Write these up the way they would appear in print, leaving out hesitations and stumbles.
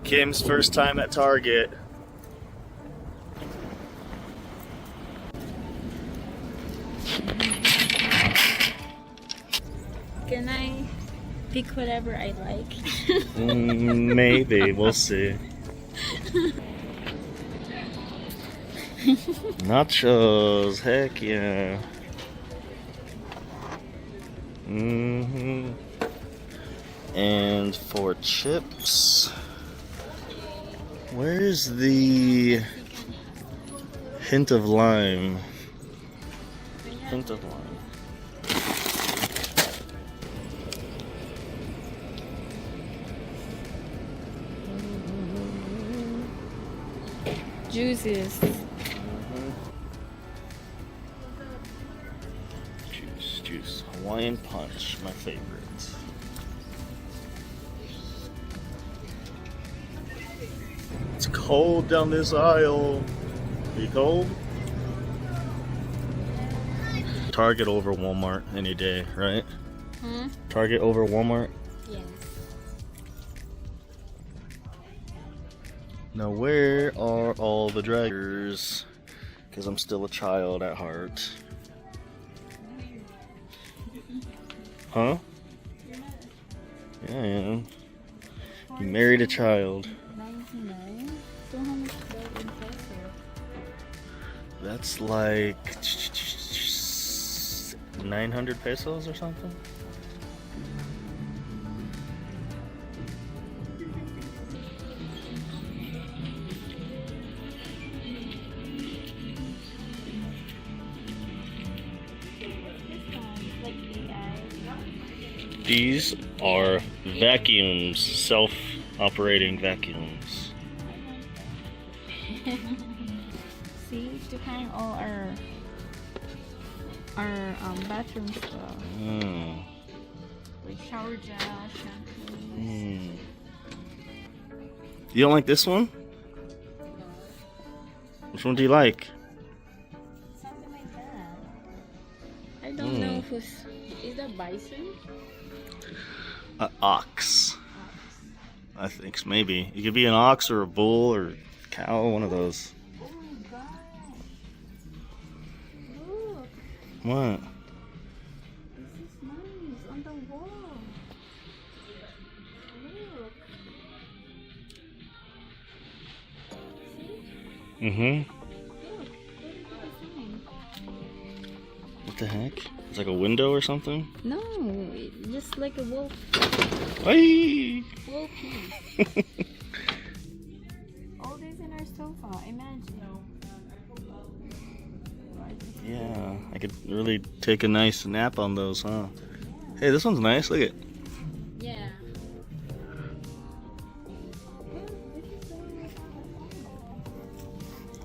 Kim's first time at Target. Can I pick whatever I like? Maybe, we'll see. Nachos, heck yeah. And for chips, where's the hint of lime? Hint of lime. Juices. Juice. Hawaiian Punch, my favorite. It's cold down this aisle. Are you cold? Target over Walmart any day, right? Target over Walmart? Yes. Now where are all the draggers? Because I'm still a child at heart. Huh? Yeah, I am. You married a child. 99? So how much is that in peso? That's like 900 pesos or something. These are vacuums, self-operating vacuums. See, to hang all our bathroom stuff. Like shower gel, shampoos. You don't like this one? Which one do you like? Something like that. I don't know if it's... Is that bison? Ox. I think maybe. It could be an ox or a bull or cow, one of those. Oh my god. Look. What? This is nice. On the wall. Look. See? Mm-hmm. Look. Look at the design. What the heck? It's like a window or something? No, just like a wolf. Hey! Wolf piece. All this in our sofa. Imagine. Yeah, I could really take a nice nap on those, huh? Hey, this one's nice. Look at it. Yeah.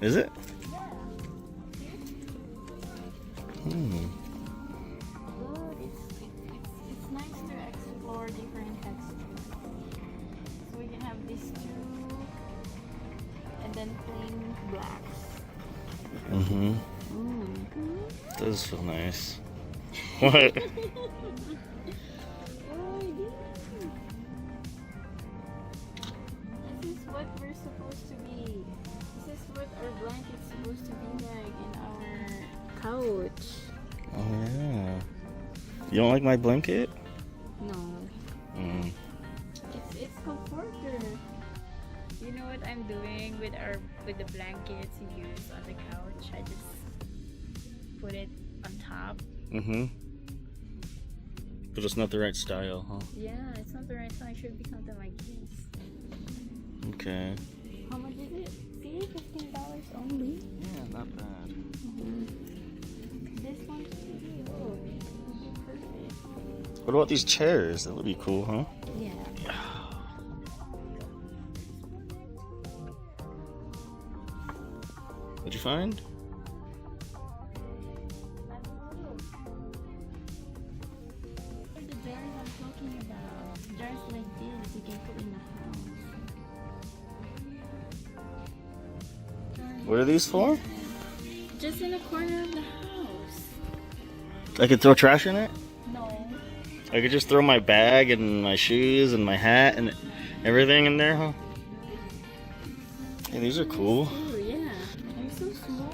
Is it? Good. It's nice to explore different textures. So we can have these two, and then plain blacks. Mm-hmm. Mm. Does feel nice. What? Oh, this is what we're supposed to be. This is what our blanket's supposed to be like in our couch. Oh yeah. You don't like my blanket? No. Mm. It's comforter. You know what I'm doing with the blankets you use on the couch? I just put it on top. Mm-hmm. But it's not the right style, huh? Yeah, it's not the right size. It should be something like this. Okay. How much is it? See, $15 only. Yeah, not bad. This one too. Oh, perfect. What about these chairs? That would be cool, huh? Yeah. What'd you find? The jars I'm talking about. Jars like this you can put in the house. What are these for? Just in the corner of the house. I could throw trash in it? No. I could just throw my bag and my shoes and my hat and everything in there, huh? Hey, these are cool. Ooh, yeah. I'm so small.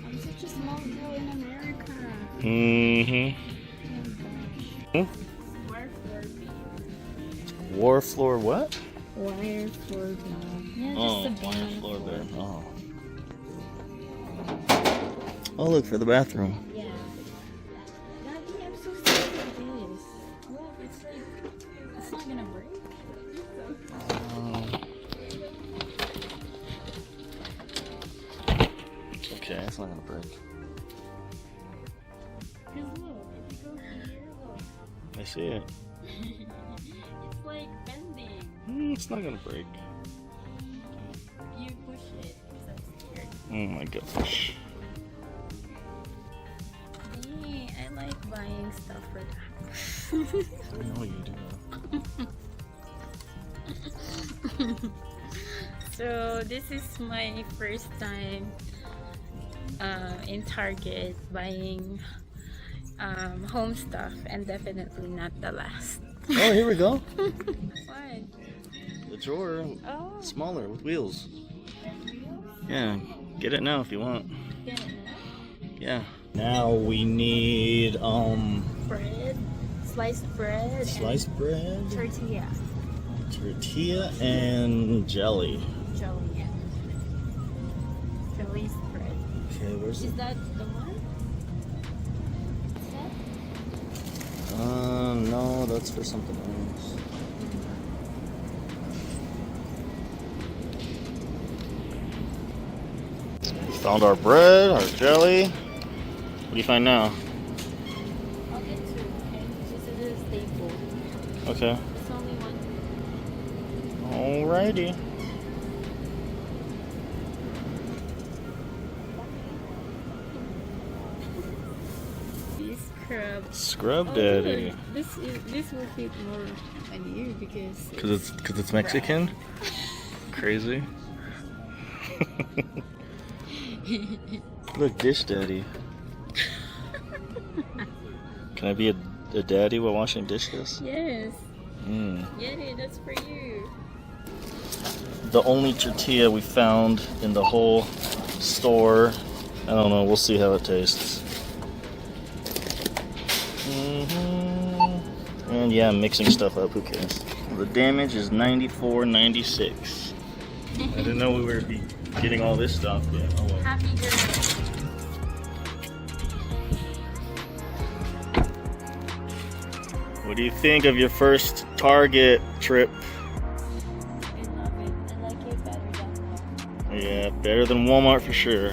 I'm such a small girl in America. Mm-hmm. Oh my gosh. Wire floor beam. War floor what? Wire floor beam. Yeah, Oh, just a wire beam. floor bed. Oh. Oh, look for the bathroom. Yeah. Daddy, I'm so scared of this. Look, it's like, it's not gonna break. Okay, it's not gonna break. Because look, if you go here, look. I see it. It's like bending. It's not gonna break. You push it because I'm scared. Oh my gosh. Hey, I like buying stuff for the house. I know you do. So this is my first time in Target buying home stuff, and definitely not the last. Oh, here we go. What? The drawer. Oh, Smaller with wheels. there's wheels? Yeah, get it now if you want. Get it now? Yeah. Now we need Bread, sliced bread, sliced bread, and tortilla. tortilla, and jelly. Jelly, yeah. Jelly's bread. Okay, where's Is the that the one? Is that? no, that's for something else. We found our bread, our jelly. What do you find now? I'll get two, okay? This is a staple. Okay. It's only one. Alrighty. Scrub. Scrub Oh, daddy. good. This will fit more on you because Cause it's Mexican. Crazy. Look, dish daddy. Can I be a daddy while washing dishes? Yes. Mm. Get it. That's for you. The only tortilla we found in the whole store. I don't know. We'll see how it tastes. And yeah, I'm mixing stuff up. Who cares? The damage is 94.96. I didn't know we were be getting all this stuff. Yeah. Oh well. Happy girl. What do you think of your first Target trip? I love it. I like it better than Walmart. Yeah, better than Walmart for sure.